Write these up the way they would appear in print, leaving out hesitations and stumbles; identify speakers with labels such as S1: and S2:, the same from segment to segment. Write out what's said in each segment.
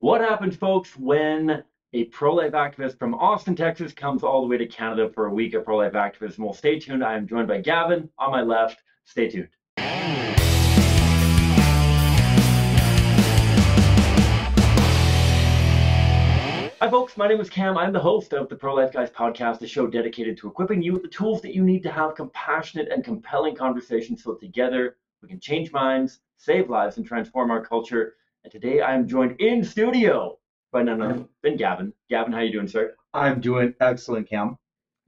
S1: What happens, folks, when a pro-life activist from Austin, Texas comes all the way to Canada for a week of pro-life activism? Well, stay tuned. I am joined by Gavin on my left. Stay tuned. Hi, folks. My name is Cam. I'm the host of the Pro-Life Guys podcast, a show dedicated to equipping you with the tools that you need to have compassionate and compelling conversations so that together we can change minds, save lives, and transform our culture. And today I am joined in studio by none other than Gavin. Gavin, how you doing, sir?
S2: I'm doing excellent, Cam.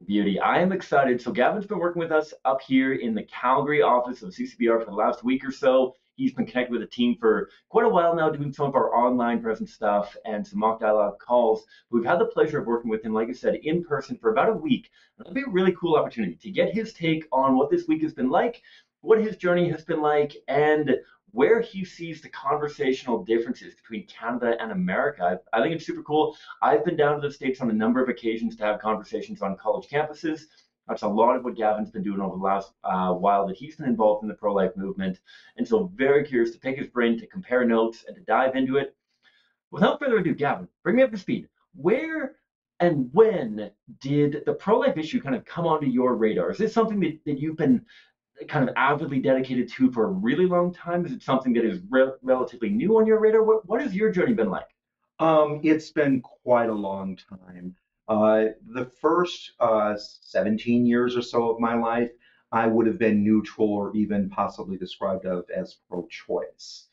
S1: Beauty. I am excited. So Gavin's been working with us up here in the Calgary office of CCBR for the last week or so. He's been connected with the team for quite a while now, doing some of our online presence stuff and some mock dialogue calls. We've had the pleasure of working with him, like I said, in person for about a week. It'll be a really cool opportunity to get his take on what this week has been like, what his journey has been like, and where he sees the conversational differences between Canada and America. I think it's super cool. I've been down to the States on a number of occasions to have conversations on college campuses. That's a lot of what Gavin's been doing over the last while that he's been involved in the pro-life movement. And so very curious to pick his brain, to compare notes, and to dive into it. Without further ado, Gavin, bring me up to speed. Where and when did the pro-life issue kind of come onto your radar? Is this something that you've been kind of avidly dedicated to for a really long time? Is it something that is relatively new on your radar? What has your journey been like?
S2: It's been quite a long time. The first 17 years or so of my life, I would have been neutral or even possibly described of as pro-choice.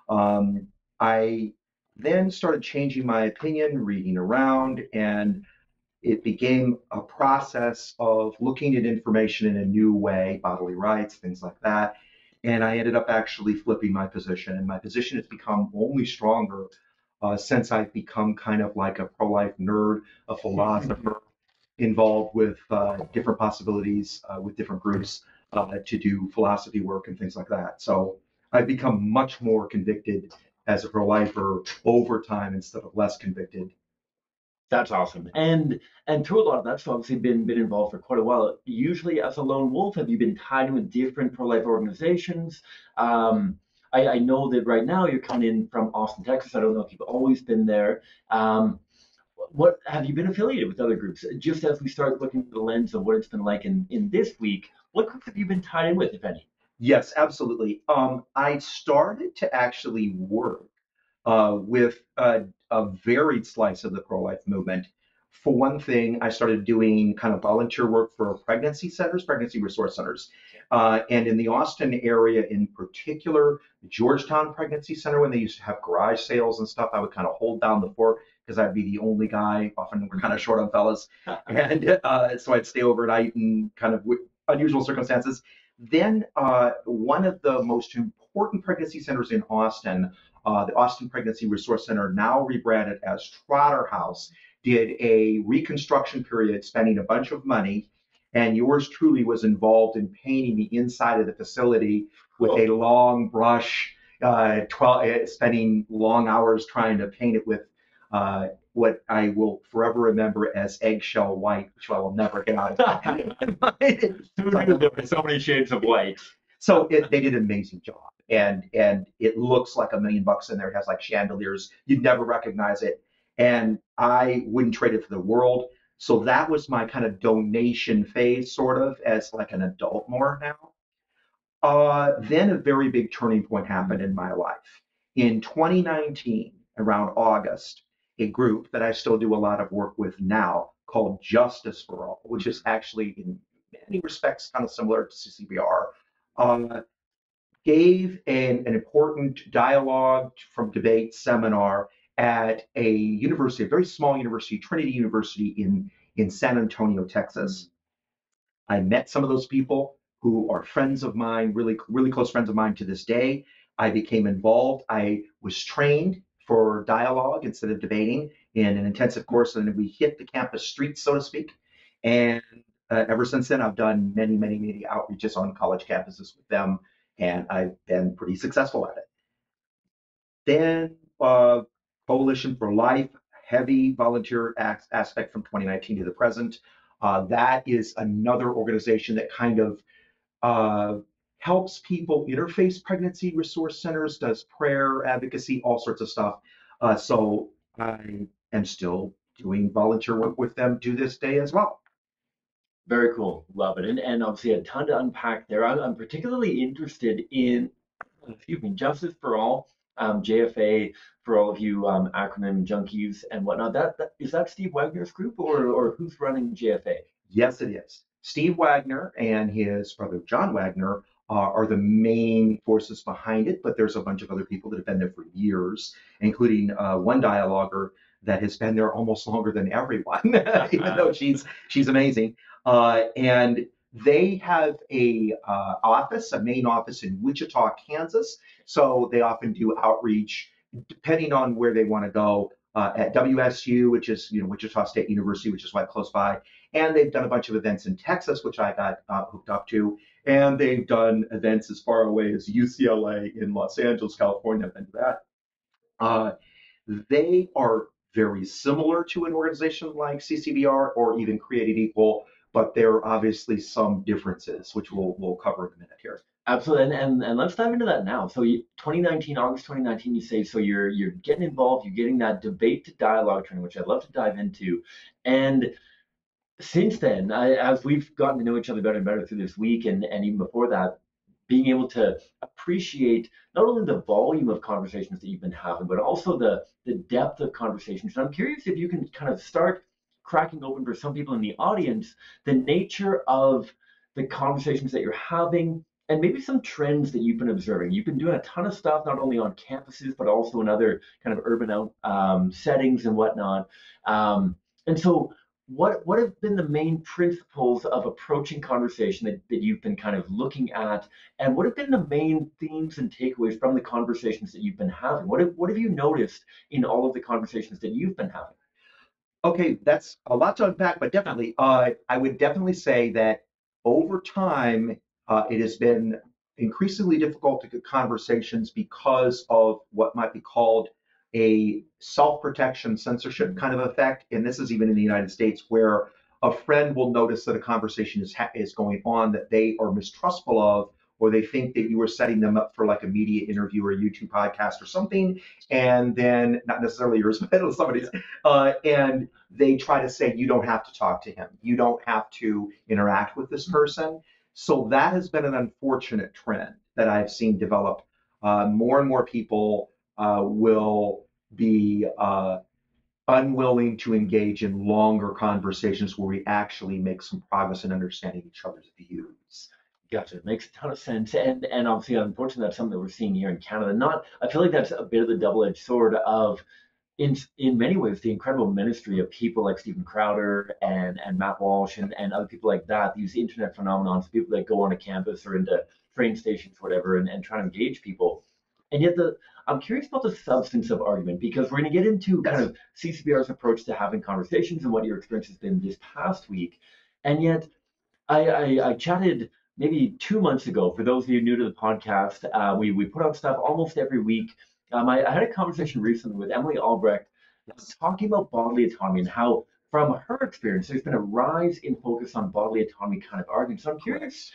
S2: I then started changing my opinion, reading around, and it became a process of looking at information in a new way, bodily rights, things like that. And I ended up actually flipping my position, and my position has become only stronger since I've become kind of like a pro-life nerd, a philosopher, involved with different possibilities with different groups to do philosophy work and things like that. So I've become much more convicted as a pro-lifer over time instead of less convicted.
S1: That's awesome. And through a lot of that, so obviously been involved for quite a while. Usually as a lone wolf, have you been tied in with different pro-life organizations? I know that right now you're coming in from Austin, Texas. I don't know if you've always been there. What have you been affiliated with other groups? Just as we start looking through the lens of what it's been like in this week, what groups have you been tied in with, if any?
S2: Yes, absolutely. I started to actually work with a varied slice of the pro-life movement. For one thing, I started doing kind of volunteer work for pregnancy centers, pregnancy resource centers. And in the Austin area in particular, the Georgetown Pregnancy Center, when they used to have garage sales and stuff, I would kind of hold down the fort because I'd be the only guy. Often we're kind of short on fellas. And so I'd stay overnight in kind of unusual circumstances. Then one of the most important pregnancy centers in Austin, the Austin Pregnancy Resource Center, now rebranded as Trotter House, did a reconstruction period, spending a bunch of money, and yours truly was involved in painting the inside of the facility with a long brush, spending long hours trying to paint it with what I will forever remember as eggshell white, which I will never get out of my mind.
S1: There were so many shades of white.
S2: So they did an amazing job, and it looks like $1 million in there. It has like chandeliers. You'd never recognize it, and I wouldn't trade it for the world. So that was my kind of donation phase, sort of as like an adult more now. Then a very big turning point happened in my life. In 2019, around August, a group that I still do a lot of work with now called Justice for All, which is actually in many respects kind of similar to CCBR, uh, gave an important dialogue from debate seminar at a university, a very small university, Trinity University in San Antonio, Texas. I met some of those people who are friends of mine, really, really close friends of mine to this day. I became involved. I was trained for dialogue instead of debating in an intensive course, and we hit the campus streets, so to speak. And ever since then, I've done many, many, many outreaches on college campuses with them, and I've been pretty successful at it. Then Coalition for Life, heavy volunteer aspect from 2019 to the present. That is another organization that kind of uh, helps people interface pregnancy resource centers, does prayer, advocacy, all sorts of stuff. So I am still doing volunteer work with them to this day as well.
S1: Very cool. Love it. And obviously a ton to unpack there. I'm particularly interested in, excuse me, Justice for All, JFA for all of you acronym junkies and whatnot. That is that Steve Wagner's group or who's running JFA?
S2: Yes, it is. Steve Wagner and his brother John Wagner are the main forces behind it, but there's a bunch of other people that have been there for years, including one dialoguer that has been there almost longer than everyone, even though she's amazing. And they have a main office in Wichita, Kansas. So they often do outreach depending on where they want to go. At WSU, which is Wichita State University, which is right close by, and they've done a bunch of events in Texas, which I got hooked up to, and they've done events as far away as UCLA in Los Angeles, California. I've been to that. Uh, they are very similar to an organization like CCBR or even Created Equal, but there are obviously some differences, which we'll cover in a minute here.
S1: Absolutely, and let's dive into that now. So 2019, August 2019, you say so you're getting involved, you're getting that debate to dialogue training, which I'd love to dive into. And since then, as we've gotten to know each other better and better through this week, and even before that, being able to appreciate not only the volume of conversations that you've been having, but also the depth of conversations. And I'm curious if you can kind of start cracking open for some people in the audience the nature of the conversations that you're having and maybe some trends that you've been observing. You've been doing a ton of stuff not only on campuses but also in other kind of urban settings and whatnot. And so what have been the main principles of approaching conversation that you've been kind of looking at, and what have been the main themes and takeaways from the conversations that you've been having? What have you noticed in all of the conversations that you've been having?
S2: Okay, that's a lot to unpack, but definitely, I would definitely say that over time, it has been increasingly difficult to get conversations because of what might be called a self-protection censorship kind of effect. And this is even in the United States, where a friend will notice that a conversation is going on that they are mistrustful of, or they think that you are setting them up for like a media interview or a YouTube podcast or something, and then not necessarily yours, but somebody's, and they try to say you don't have to talk to him, you don't have to interact with this person. So that has been an unfortunate trend that I've seen develop. More and more people will be unwilling to engage in longer conversations where we actually make some progress in understanding each other's views.
S1: Gotcha. It makes a ton of sense. And obviously, unfortunately, that's something that we're seeing here in Canada. Not, I feel like that's a bit of the double-edged sword of, in many ways, the incredible ministry of people like Stephen Crowder and Matt Walsh and other people like that, these internet phenomenons, people that go on a campus or into train stations, whatever, and try to engage people. And yet I'm curious about the substance of argument because we're going to get into kind
S2: Yes.
S1: of CCBR's approach to having conversations and what your experience has been this past week. And yet I chatted maybe 2 months ago. For those of you new to the podcast, we put out stuff almost every week. I had a conversation recently with Emily Albrecht
S2: Yes.
S1: talking about bodily autonomy and how, from her experience, there's been a rise in focus on bodily autonomy kind of arguments. So I'm curious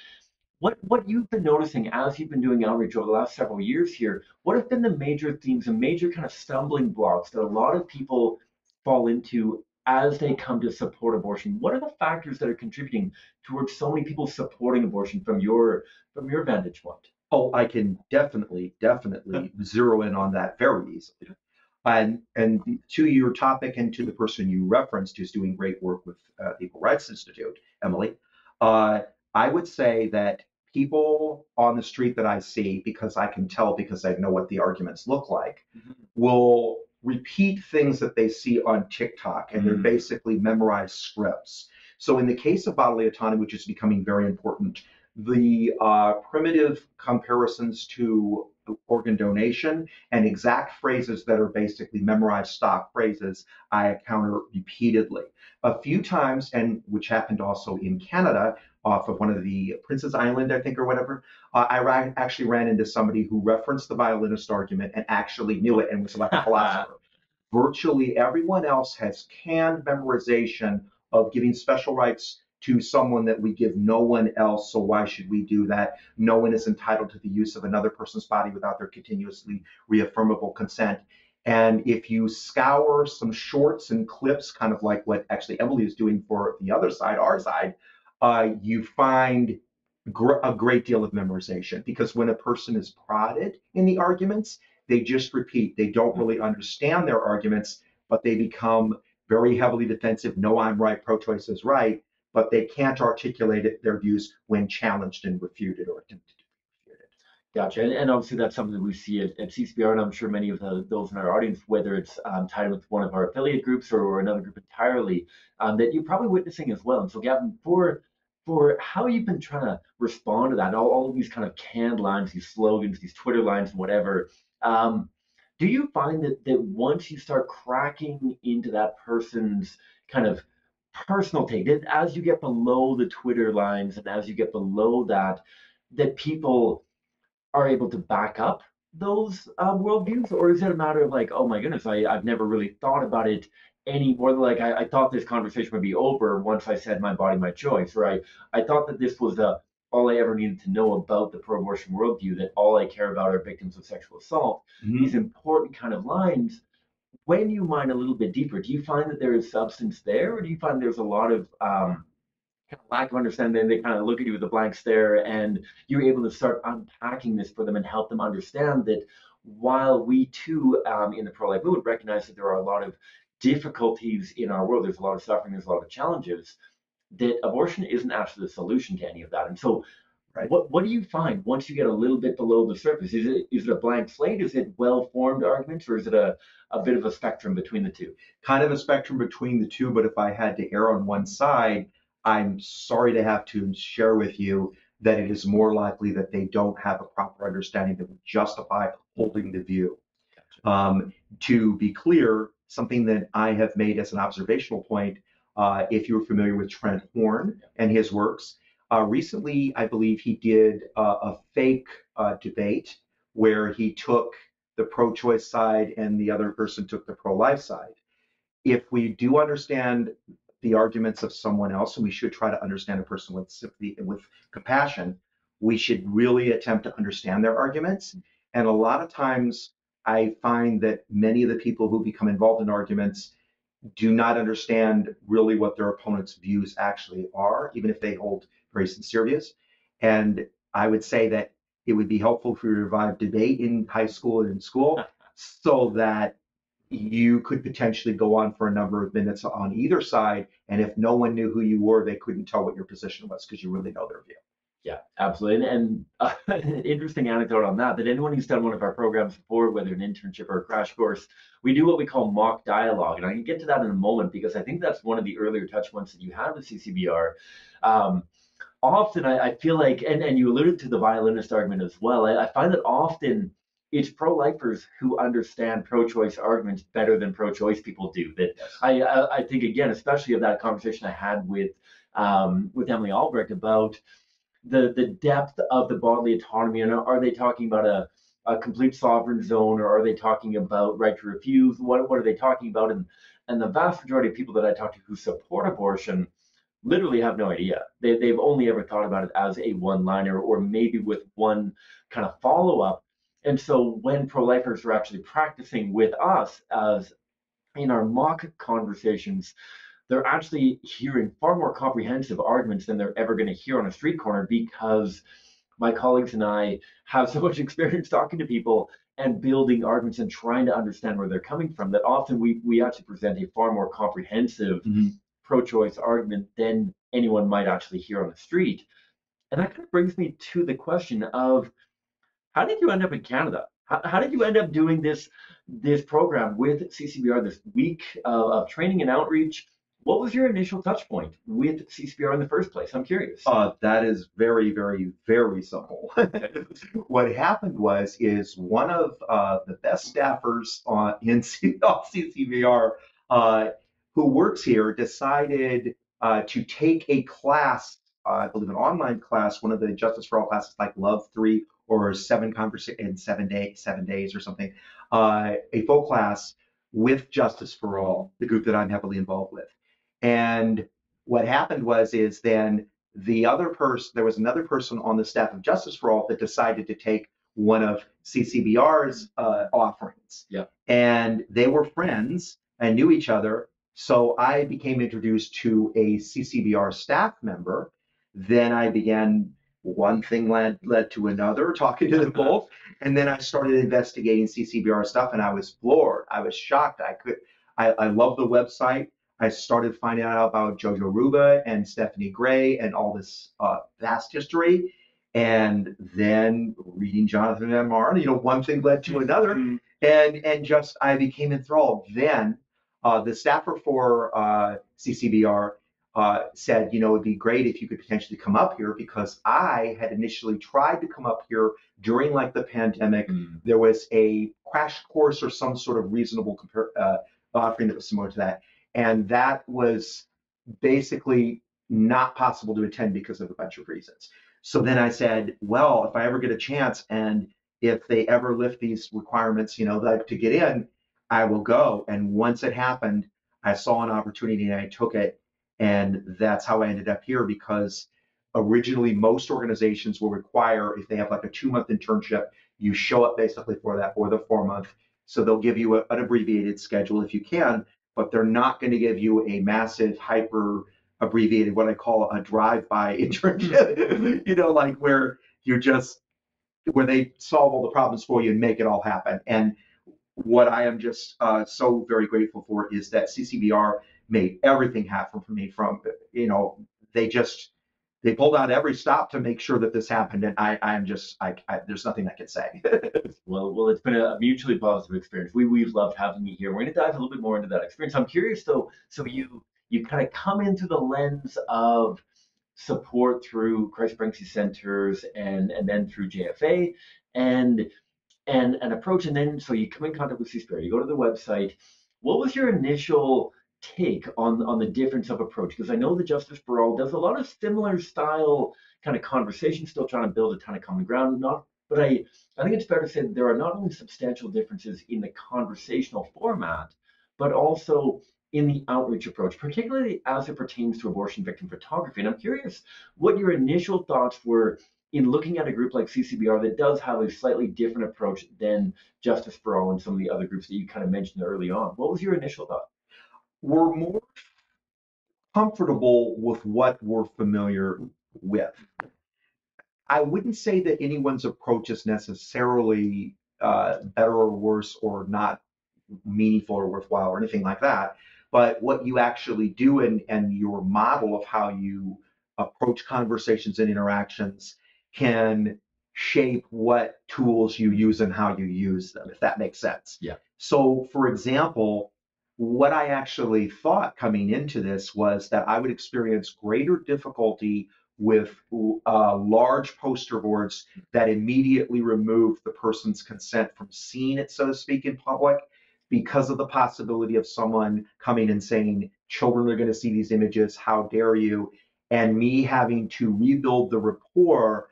S2: Correct.
S1: what you've been noticing as you've been doing outreach over the last several years here. What have been the major themes and major kind of stumbling blocks that a lot of people fall into as they come to support abortion? What are the factors that are contributing towards so many people supporting abortion from your vantage point?
S2: Oh, I can definitely zero in on that very easily. And to your topic and to the person you referenced who's doing great work with the Equal Rights Institute, Emily, uh, I would say that people on the street that I see, because I can tell because I know what the arguments look like, will repeat things that they see on TikTok, and they're
S1: Mm.
S2: basically memorized scripts. So in the case of bodily autonomy, which is becoming very important, the primitive comparisons to organ donation and exact phrases that are basically memorized stock phrases I encounter repeatedly. A few times, and which happened also in Canada, off of one of the Prince's Island, I think, or whatever, actually ran into somebody who referenced the violinist argument and actually knew it and was like a philosopher. Virtually everyone else has canned memorization of giving special rights to someone that we give no one else. So why should we do that? No one is entitled to the use of another person's body without their continuously reaffirmable consent. And if you scour some shorts and clips, kind of like what actually Emily is doing for the other side, our side, you find a great deal of memorization, because when a person is prodded in the arguments, they just repeat. They don't really understand their arguments, but they become very heavily defensive. No, I'm right. Pro-choice is right, but they can't articulate their views when challenged and refuted or attempted to be refuted.
S1: Gotcha. And obviously that's something that we see at CCBR, and I'm sure many of those in our audience, whether it's tied with one of our affiliate groups or another group entirely, that you're probably witnessing as well. And so, Gavin, for how you've been trying to respond to that, all of these kind of canned lines, these slogans, these Twitter lines, and whatever, do you find that once you start cracking into that person's kind of personal take, that as you get below the Twitter lines and as you get below that, that people are able to back up those worldviews, or is it a matter of like, oh my goodness, I've never really thought about it any more than like I thought this conversation would be over once I said my body, my choice, or I thought that this was the all I ever needed to know about the pro-abortion worldview, that all I care about are victims of sexual assault.
S2: Mm-hmm.
S1: These important kind of lines. When you mine a little bit deeper, do you find that there is substance there, or do you find there's a lot of kind of lack of understanding? They kind of look at you with a blank stare, and you're able to start unpacking this for them and help them understand that while we too, in the pro-life movement, recognize that there are a lot of difficulties in our world, there's a lot of suffering, there's a lot of challenges, that abortion isn't actually the solution to any of that. And so,
S2: Right.
S1: what do you find once you get a little bit below the surface? Is it a blank slate? Is it well-formed arguments, or is it a bit of a spectrum between the two?
S2: Kind of a spectrum between the two, but if I had to err on one side, I'm sorry to have to share with you that it is more likely that they don't have a proper understanding that would justify holding the view.
S1: Gotcha.
S2: To be clear, something that I have made as an observational point, if you're familiar with Trent Horn and his works, recently I believe he did a fake debate where he took the pro-choice side and the other person took the pro-life side. If we do understand the arguments of someone else, and we should try to understand a person with sympathy and with compassion, we should really attempt to understand their arguments. And a lot of times, I find that many of the people who become involved in arguments do not understand really what their opponent's views actually are, even if they hold very sincere views. And I would say that it would be helpful for you to revive debate in high school and in school so that you could potentially go on for a number of minutes on either side. And if no one knew who you were, they couldn't tell what your position was because you really know their view.
S1: Yeah, absolutely. And an interesting anecdote on that, that anyone who's done one of our programs before, whether an internship or a crash course, we do what we call mock dialogue. And I can get to that in a moment because I think that's one of the earlier touch points that you had with CCBR. Often I feel like, and you alluded to the violinist argument as well, I find that often it's pro-lifers who understand pro-choice arguments better than pro-choice people do. That
S2: Yes.
S1: I think, again, especially of that conversation I had with Emily Albrecht about the depth of the bodily autonomy, and are they talking about a complete sovereign zone, or are they talking about right to refuse? What are they talking about? And the vast majority of people that I talk to who support abortion literally have no idea. They've only ever thought about it as a one-liner, or maybe with one kind of follow-up. And so when pro-lifers are actually practicing with us as in our mock conversations, they're actually hearing far more comprehensive arguments than they're ever going to hear on a street corner, because my colleagues and I have so much experience talking to people and building arguments and trying to understand where they're coming from, that often we actually present a far more comprehensive pro-choice argument than anyone might actually hear on the street. And that kind of brings me to the question of, how did you end up in Canada? How did you end up doing this program with CCBR, this week of training and outreach? What was your initial touch point with CCBR in the first place? I'm curious.
S2: That is very, very, very simple. What happened is one of the best staffers in CCBR who works here decided to take a class, I believe an online class, one of the Justice for All classes like Love 3 or 7 Conversations in 7 days or something, a full class with Justice for All, the group that I'm heavily involved with. And what happened is then the other person, there was another person on the staff of Justice for All that decided to take one of CCBR's offerings.
S1: Yeah.
S2: And they were friends and knew each other. So I became introduced to a CCBR staff member. Then I began, one thing led to another, talking to them both. And then I started investigating CCBR stuff, and I was floored. I was shocked. I love the website. I started finding out about Jojo Ruba and Stephanie Gray and all this vast history. And then reading Jonathan Van Maren, one thing led to another. And just I became enthralled. Then the staffer for CCBR said, it'd be great if you could potentially come up here, because I had initially tried to come up here during like the pandemic. There was a crash course or some sort of reasonable offering that was similar to that. And that was basically not possible to attend because of a bunch of reasons. So then I said, well, if I ever get a chance, and if they ever lift these requirements, like to get in, I will go. And once it happened, I saw an opportunity and I took it. And that's how I ended up here, because originally most organizations will require, if they have like a 2-month internship, you show up basically for that, or the 4-month. So they'll give you an abbreviated schedule if you can, but they're not going to give you a massive hyper abbreviated, what I call a drive-by internship, like where where they solve all the problems for you and make it all happen. And what I am just so very grateful for is that CCBR made everything happen for me. They just they pulled out every stop to make sure that this happened, and I'm just there's nothing I can say.
S1: Well, it's been a mutually positive experience. We've loved having you here. We're going to dive a little bit more into that experience. I'm curious though. So you kind of come into the lens of support through Christ Pregnancy Centers and then through JFA and and an approach, and then so you come in contact with CCBR, you go to the website. What was your initial take on the difference of approach? Because I know the Justice for All does a lot of similar style kind of conversation, still trying to build a ton of common ground. Not, but I think it's fair to say that there are not only substantial differences in the conversational format, but also in the outreach approach, particularly as it pertains to abortion victim photography. And I'm curious what your initial thoughts were in looking at a group like CCBR that does have a slightly different approach than Justice for All and some of the other groups that you kind of mentioned early on. What was your initial thought?
S2: We're more comfortable with what we're familiar with. I wouldn't say that anyone's approach is necessarily better or worse or not meaningful or worthwhile or anything like that. But what you actually do, and your model of how you approach conversations and interactions can shape what tools you use and how you use them, if that makes sense.
S1: Yeah.
S2: So, for example, what I actually thought coming into this was that I would experience greater difficulty with large poster boards that immediately remove the person's consent from seeing it, so to speak, in public, because of the possibility of someone coming and saying, children are going to see these images, how dare you? And me having to rebuild the rapport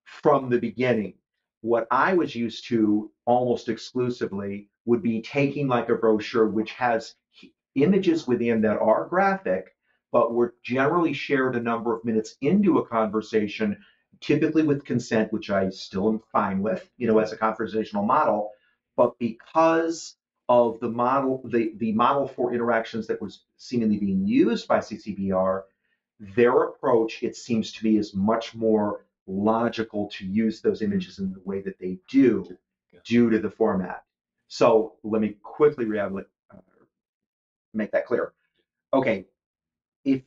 S2: from the beginning. What I was used to almost exclusively would be taking like a brochure which has images within that are graphic, but were generally shared a number of minutes into a conversation, typically with consent, which I still am fine with, as a conversational model. But because of the model, the model for interactions that was seemingly being used by CCBR, their approach, it seems to me, is much more logical to use those images in the way that they do due to the format. So let me quickly make that clear. Okay, if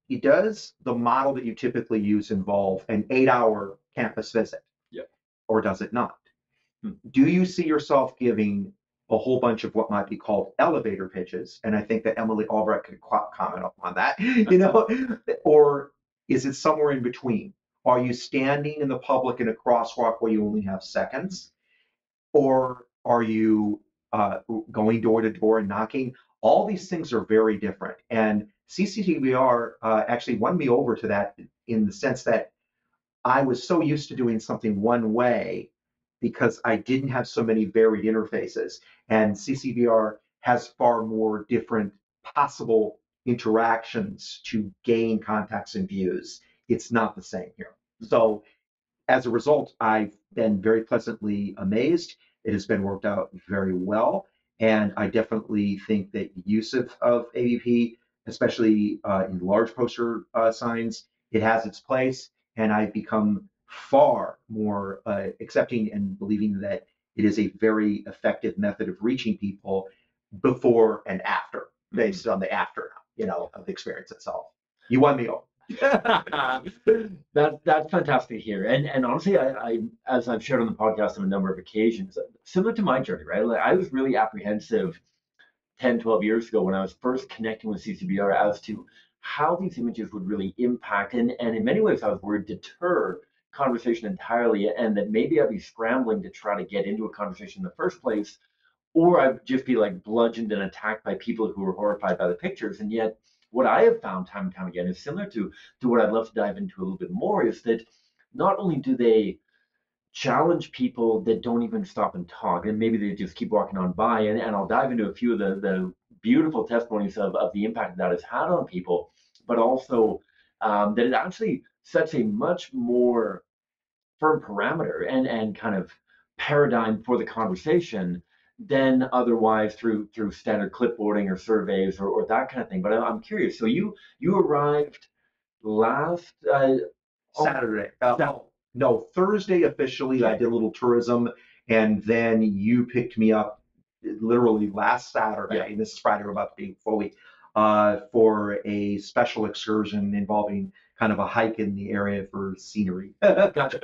S2: it does the model that you typically use involve an 8-hour campus visit,
S1: Yeah.
S2: or does it not? Do you see yourself giving a whole bunch of what might be called elevator pitches? And I think that Emily Albrecht could comment on that, or is it somewhere in between? Are you standing in the public in a crosswalk where you only have seconds? Or are you going door to door and knocking? All these things are very different. And CCTVR actually won me over to that, in the sense that I was so used to doing something one way because I didn't have so many varied interfaces. And CCBR has far more different possible interactions to gain contacts and views. It's not the same here. So as a result, I've been very pleasantly amazed. It has been worked out very well. And I definitely think that the use of AVP, especially in large poster signs, it has its place. And I've become far more accepting and believing that it is a very effective method of reaching people before and after, based on the after, of the experience itself. You won me over.
S1: That's fantastic to hear. And honestly, I as I've shared on the podcast on a number of occasions, similar to my journey, right? Like I was really apprehensive 10, 12 years ago when I was first connecting with CCBR as to how these images would really impact. And in many ways, I was worried deter conversation entirely, and that maybe I'd be scrambling to try to get into a conversation in the first place, or I'd just be like bludgeoned and attacked by people who were horrified by the pictures. And yet, what I have found time and time again is similar to what I'd love to dive into a little bit more is that not only do they challenge people that don't even stop and talk, and maybe they just keep walking on by, and I'll dive into a few of the beautiful testimonies of the impact that has had on people, but also that it actually sets a much more firm parameter and kind of paradigm for the conversation than otherwise through standard clipboarding or surveys or that kind of thing. But I'm curious. So you arrived last oh,
S2: Saturday.
S1: that,
S2: No, Thursday officially. I
S1: okay.
S2: did a little tourism, and then you picked me up literally last
S1: Yeah.
S2: Saturday. This is Friday. We're about to be full week for a special excursion involving kind of a hike in the area for scenery.
S1: Gotcha.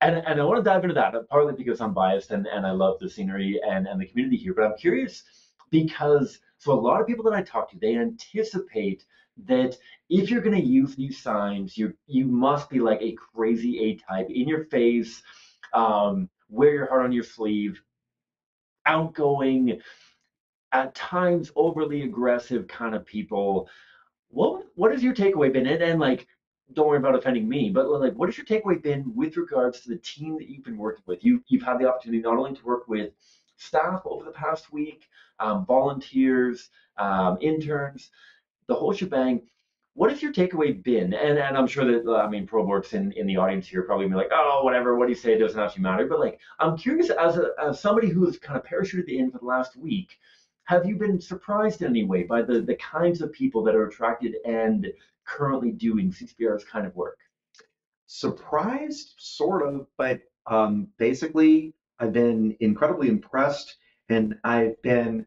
S1: And I want to dive into that, partly because I'm biased and I love the scenery and the community here. But I'm curious because so a lot of people that I talk to, they anticipate that if you're going to use these signs, you must be like a crazy A type, in your face, wear your heart on your sleeve, outgoing, at times overly aggressive kind of people. What has your takeaway been? And like, don't worry about offending me, but like, what has your takeaway been with regards to the team that you've been working with? You've had the opportunity not only to work with staff over the past week, volunteers, interns, the whole shebang. What has your takeaway been? And I'm sure that I mean ProBort's in the audience here probably be like, oh, whatever, what do you say? It doesn't actually matter. But like, I'm curious as somebody who's kind of parachuted in for the last week, have you been surprised in any way by the kinds of people that are attracted and currently doing CCBR's kind of work?
S2: Surprised, sort of, but basically, I've been incredibly impressed, and I've been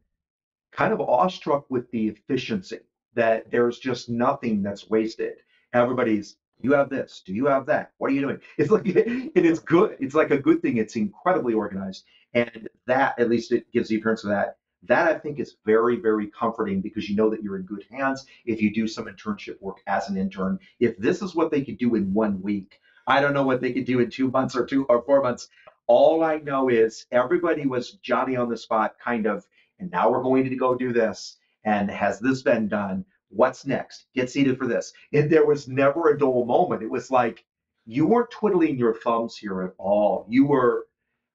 S2: kind of awestruck with the efficiency that there's just nothing that's wasted. Everybody's, do you have this? Do you have that? What are you doing? It's like it is good. It's like a good thing. It's incredibly organized. And that, at least it gives the appearance of that. That I think is very, very comforting because you know that you're in good hands if you do some internship work as an intern. If this is what they could do in 1 week, I don't know what they could do in 2 months or 2 or 4 months. All I know is everybody was Johnny on the spot, kind of, and now we're going to go do this. And has this been done? What's next? Get seated for this. And there was never a dull moment. It was like you weren't twiddling your thumbs here at all. You were,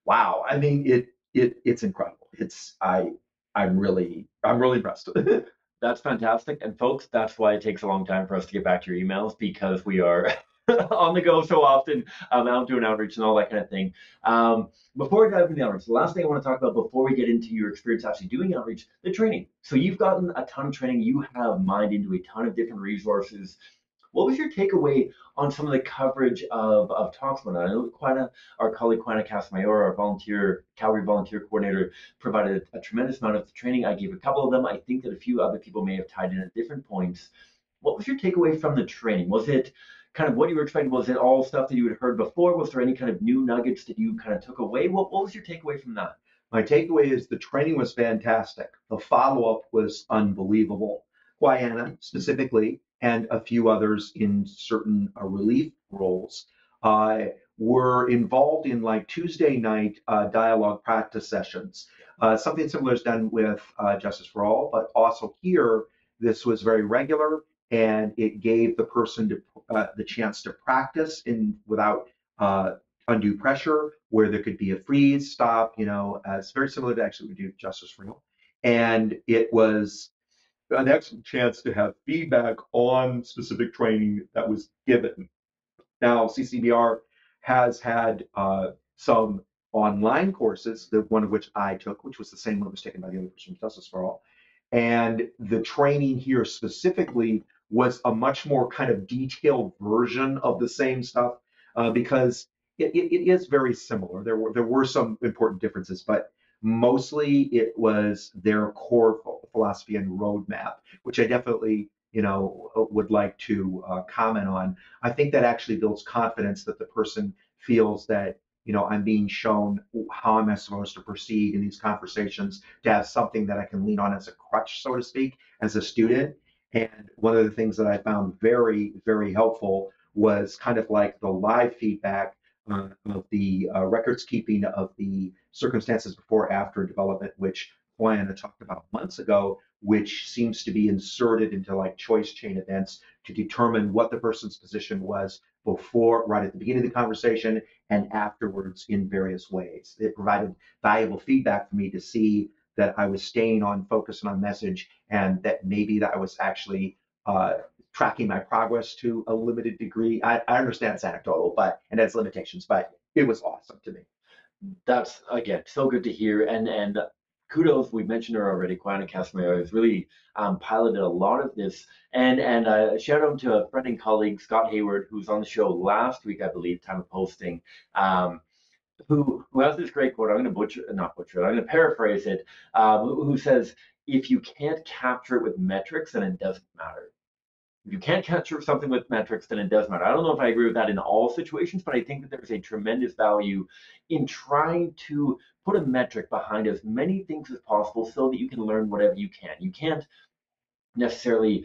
S2: wow. I mean, it's incredible. I'm really impressed.
S1: That's fantastic. And folks, that's why it takes a long time for us to get back to your emails because we are on the go so often, out doing outreach and all that kind of thing. Before we dive into the outreach, the last thing I want to talk about before we get into your experience actually doing outreach, the training. So you've gotten a ton of training, you have mined into a ton of different resources. What was your takeaway on some of the coverage of talks about it? I know that our colleague Quina Casamayor, our volunteer, Calgary volunteer coordinator, provided a tremendous amount of training. I gave a couple of them. I think that a few other people may have tied in at different points. What was your takeaway from the training? Was it kind of what you were expecting? Was it all stuff that you had heard before? Was there any kind of new nuggets that you kind of took away? What was your takeaway from that?
S2: My takeaway is the training was fantastic. The follow-up was unbelievable. Guyana specifically, and a few others in certain relief roles, uh, were involved in like Tuesday night dialogue practice sessions. Something similar is done with Justice for All, but also here, this was very regular, and it gave the person the chance to practice without uh, undue pressure, where there could be a freeze, stop, it's very similar to actually we do Justice for All. And it was an excellent chance to have feedback on specific training that was given. Now, CCBR has had some online courses, one of which I took, which was the same one that was taken by the other person, Justice for All. And the training here specifically was a much more kind of detailed version of the same stuff because it is very similar. There were some important differences, but mostly it was their core philosophy and roadmap, which I definitely would like to comment on. I think that actually builds confidence that the person feels that I'm being shown how am I supposed to proceed in these conversations to have something that I can lean on as a crutch, so to speak, as a student. And one of the things that I found very, very helpful was kind of like the live feedback of the records keeping of the circumstances before after development, which Juana talked about months ago, which seems to be inserted into like choice chain events to determine what the person's position was before, right at the beginning of the conversation, and afterwards in various ways. It provided valuable feedback for me to see that I was staying on focus and on message, and that maybe that I was actually tracking my progress to a limited degree. I understand it's anecdotal, but and has limitations, but it was awesome to me.
S1: That's again so good to hear, and kudos. We mentioned her already. Gwen Casimiro has really piloted a lot of this, and shout out to a friend and colleague Scott Hayward, who's on the show last week, I believe, time of posting. Who has this great quote? I'm going to not butcher it. I'm going to paraphrase it. Who says, "If you can't capture it with metrics, then it doesn't matter." If you can't capture something with metrics, then it does matter. I don't know if I agree with that in all situations, but I think that there's a tremendous value in trying to put a metric behind as many things as possible so that you can learn whatever you can. You can't necessarily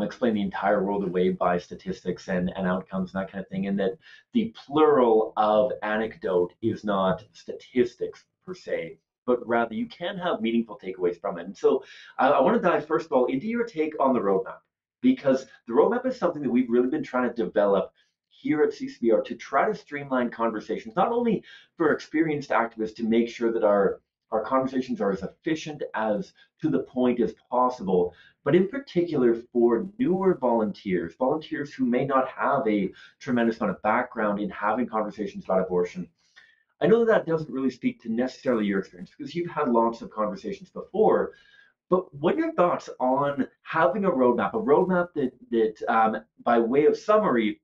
S1: explain the entire world away by statistics and outcomes and that kind of thing, and that the plural of anecdote is not statistics per se, but rather you can have meaningful takeaways from it. And so I want to dive first of all into your take on the roadmap, because the roadmap is something that we've really been trying to develop here at CCBR to try to streamline conversations, not only for experienced activists to make sure that our conversations are as efficient as to the point as possible, but in particular for newer volunteers, volunteers who may not have a tremendous amount of background in having conversations about abortion. I know that that doesn't really speak to necessarily your experience because you've had lots of conversations before, but what are your thoughts on having a roadmap that by way of summary,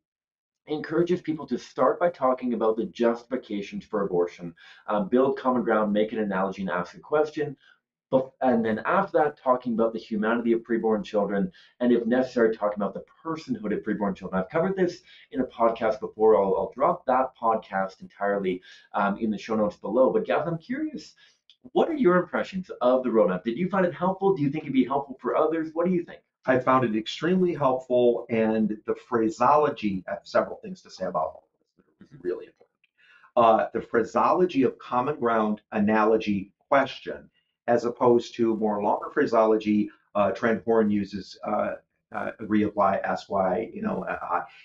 S1: encourages people to start by talking about the justifications for abortion, build common ground, make an analogy, and ask a question, and then after that, talking about the humanity of preborn children, and if necessary, talking about the personhood of preborn children. I've covered this in a podcast before. I'll drop that podcast entirely in the show notes below. But Gavin, I'm curious, what are your impressions of the roadmap? Did you find it helpful? Do you think it'd be helpful for others? What do you think?
S2: I found it extremely helpful, and the phraseology, I have several things to say about all of this that are really important. The phraseology of common ground, analogy, question, as opposed to more longer phraseology, Trent Horn uses agree, apply, ask why,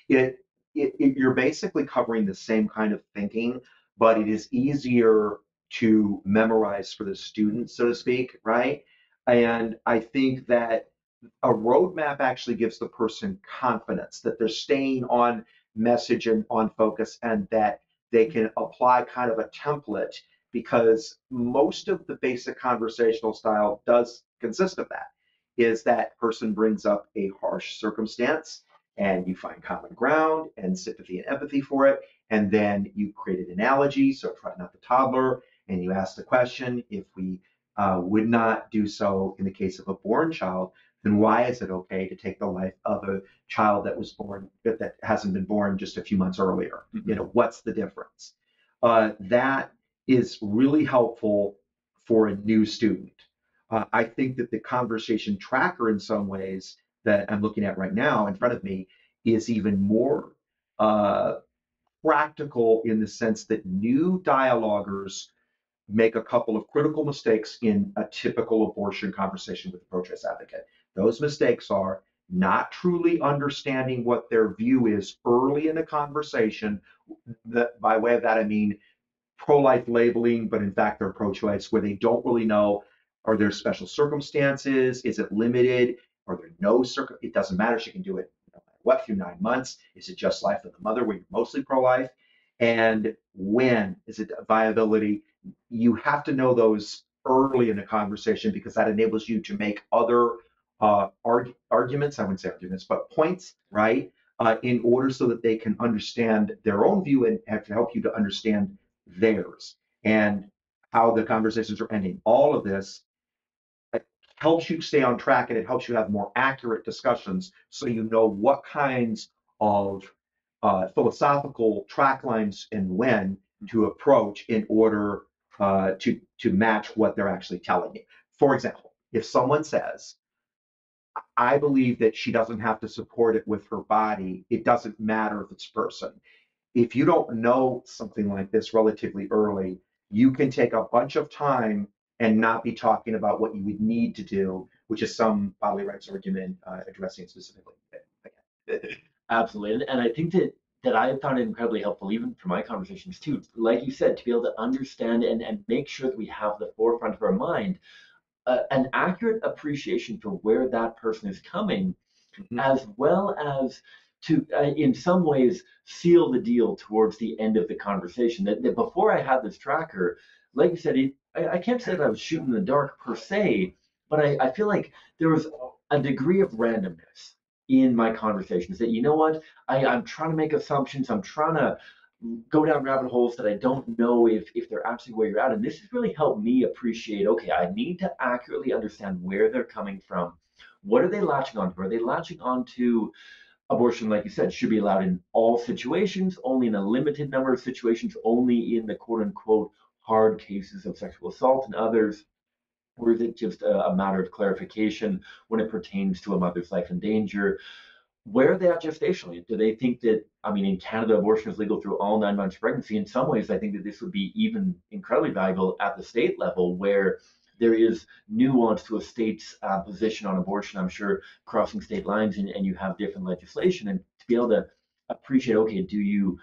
S2: it, you're basically covering the same kind of thinking, but it is easier to memorize for the student, so to speak, right? And I think that a roadmap actually gives the person confidence that they're staying on message and on focus, and that they can apply kind of a template, because most of the basic conversational style does consist of that. Is that person brings up a harsh circumstance and you find common ground and sympathy and empathy for it, and then you create an analogy, so try not the toddler, and you ask the question, if we would not do so in the case of a born child, then why is it okay to take the life of a child that was born, that hasn't been born just a few months earlier? What's the difference? That is really helpful for a new student. I think that the conversation tracker, in some ways, that I'm looking at right now in front of me, is even more practical, in the sense that new dialoguers make a couple of critical mistakes in a typical abortion conversation with a pro-choice advocate. Those mistakes are not truly understanding what their view is early in a conversation. By way of that, I mean pro-life labeling, but in fact they're pro-choice, where they don't really know, are there special circumstances? Is it limited? Are there no it doesn't matter, she can do it what through 9 months? Is it just life of the mother where you're mostly pro-life? and when is it viability. You have to know those early in the conversation because that enables you to make other arguments, I wouldn't say arguments, but points, right? In order so that they can understand their own view and have to help you to understand theirs and how the conversations are ending. All of this helps you stay on track and it helps you have more accurate discussions so you know what kinds of philosophical track lines and when to approach in order to match what they're actually telling you. For example, if someone says, I believe that she doesn't have to support it with her body, it doesn't matter if it's person. If you don't know something like this relatively early, you can take a bunch of time and not be talking about what you would need to do, which is some bodily rights argument addressing specifically.
S1: Absolutely. And I think that I have found it incredibly helpful, even for my conversations too. Like you said, to be able to understand and make sure that we have the forefront of our mind an accurate appreciation for where that person is coming,
S2: Mhm.
S1: as well as to, in some ways, seal the deal towards the end of the conversation. That before I had this tracker, like you said, I can't say that I was shooting in the dark per se, but I feel like there was a degree of randomness in my conversations that, you know what, I'm trying to make assumptions, I'm trying to go down rabbit holes that I don't know if they're actually where you're at. And this has really helped me appreciate, okay, I need to accurately understand where they're coming from. What are they latching onto? Are they latching onto abortion, like you said, should be allowed in all situations, only in a limited number of situations, only in the quote unquote hard cases of sexual assault and others? Or is it just a matter of clarification when it pertains to a mother's life in danger? Where are they at gestationally? Do they think that, I mean, in Canada, abortion is legal through all 9 months of pregnancy? In some ways, I think that this would be even incredibly valuable at the state level where there is nuance to a state's position on abortion, I'm sure, crossing state lines and you have different legislation. And to be able to appreciate, okay, do you